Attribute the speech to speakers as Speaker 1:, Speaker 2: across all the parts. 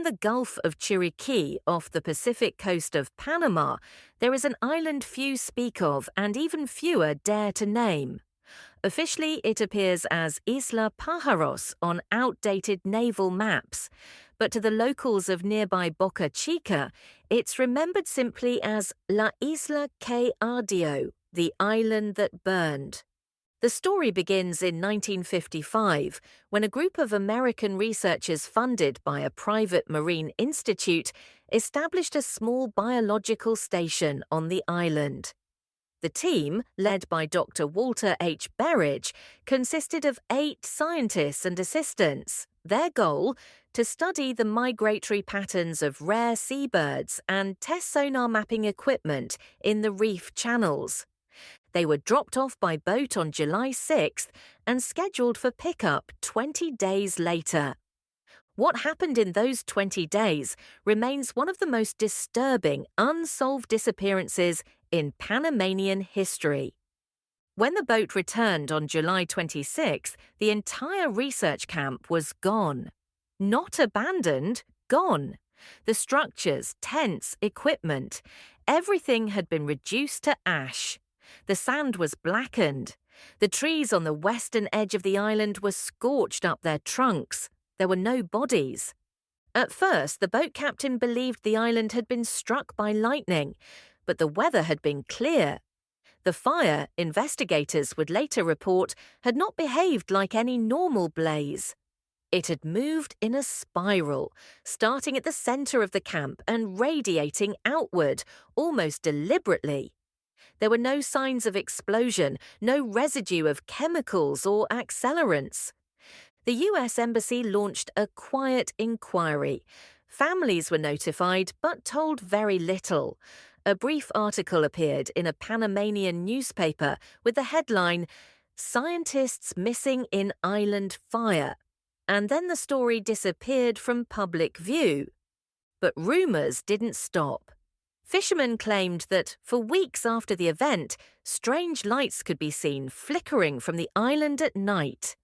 Speaker 1: the Gulf of Chiriquí off the Pacific coast of Panama, there is an island few speak of and even fewer dare to name. Officially, it appears as Isla Pájaros on outdated naval maps, but to the locals of nearby Boca Chica, it's remembered simply as La Isla que Ardió, the island that burned. The story begins in 1955, when a group of American researchers funded by a private marine institute established a small biological station on the island. The team, led by Dr. Walter H. Berridge, consisted of 8 scientists and assistants. Their goal? To study the migratory patterns of rare seabirds and test sonar mapping equipment in the reef channels. They were dropped off by boat on July 6th and scheduled for pickup 20 days later. What happened in those 20 days remains one of the most disturbing unsolved disappearances in Panamanian history. When the boat returned on July 26th, the entire research camp was gone. Not abandoned, gone. The structures, tents, equipment, everything had been reduced to ash. The sand was blackened. The trees on the western edge of the island were scorched up their trunks. There were no bodies. At first, the boat captain believed the island had been struck by lightning, but the weather had been clear. The fire, investigators would later report, had not behaved like any normal blaze. It had moved in a spiral, starting at the center of the camp and radiating outward, almost deliberately. There were no signs of explosion, no residue of chemicals or accelerants. The US Embassy launched a quiet inquiry. Families were notified but told very little. A brief article appeared in a Panamanian newspaper with the headline, "Scientists Missing in Island Fire," and then the story disappeared from public view. But rumours didn't stop. Fishermen claimed that, for weeks after the event, strange lights could be seen flickering from the island at night.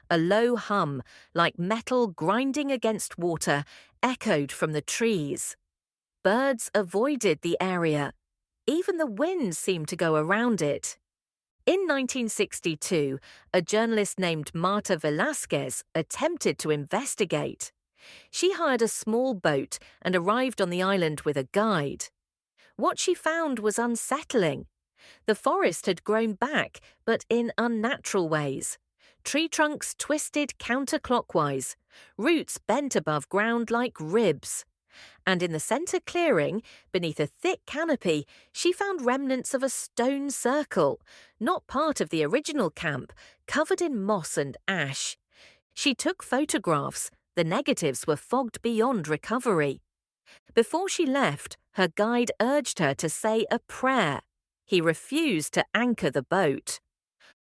Speaker 1: A low hum, like metal grinding against water, echoed from the trees. Birds avoided the area. Even the wind seemed to go around it. In 1962, a journalist named Marta Velázquez attempted to investigate. She hired a small boat and arrived on the island with a guide. What she found was unsettling. The forest had grown back, but in unnatural ways. Tree trunks twisted counterclockwise, roots bent above ground like ribs. And in the center clearing, beneath a thick canopy, she found remnants of a stone circle, not part of the original camp, covered in moss and ash. She took photographs. The negatives were fogged beyond recovery. Before she left, her guide urged her to say a prayer. He refused to anchor the boat.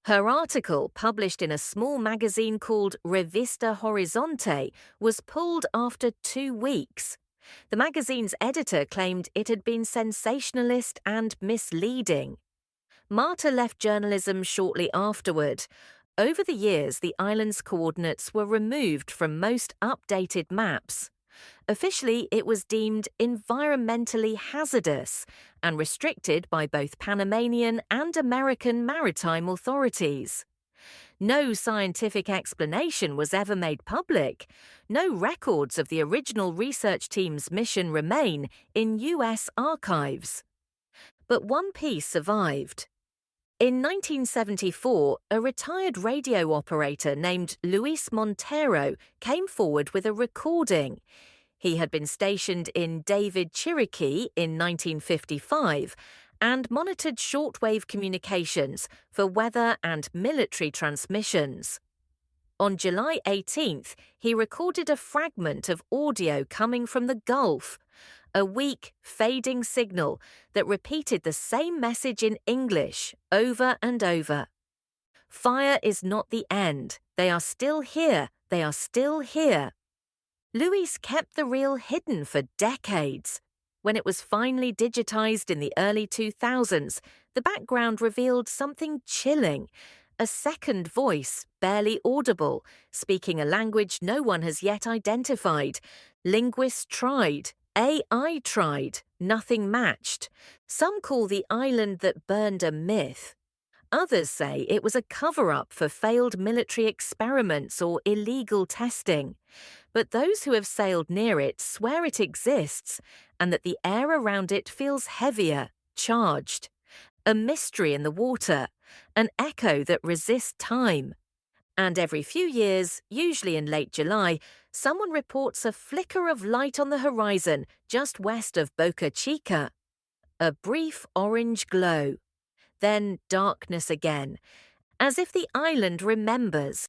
Speaker 1: Her article, published in a small magazine called Revista Horizonte, was pulled after 2 weeks. The magazine's editor claimed it had been sensationalist and misleading. Marta left journalism shortly afterward. Over the years, the island's coordinates were removed from most updated maps. Officially, it was deemed environmentally hazardous and restricted by both Panamanian and American maritime authorities. No scientific explanation was ever made public. No records of the original research team's mission remain in US archives. But one piece survived. In 1974, a retired radio operator named Luis Montero came forward with a recording. He had been stationed in David, Chiriquí in 1955 and monitored shortwave communications for weather and military transmissions. On July 18th, he recorded a fragment of audio coming from the Gulf, a weak, fading signal that repeated the same message in English over and over. Fire is not the end. They are still here. They are still here. Luis kept the reel hidden for decades. When it was finally digitized in the early 2000s, the background revealed something chilling, A second voice, barely audible, speaking a language no one has yet identified. Linguists tried. AI tried. Nothing matched. Some call the island that burned a myth. Others say it was a cover-up for failed military experiments or illegal testing. But those who have sailed near it swear it exists and that the air around it feels heavier, charged. A mystery in the water, an echo that resists time. And every few years, usually in late July, someone reports a flicker of light on the horizon just west of Boca Chica. A brief orange glow. Then darkness again, as if the island remembers.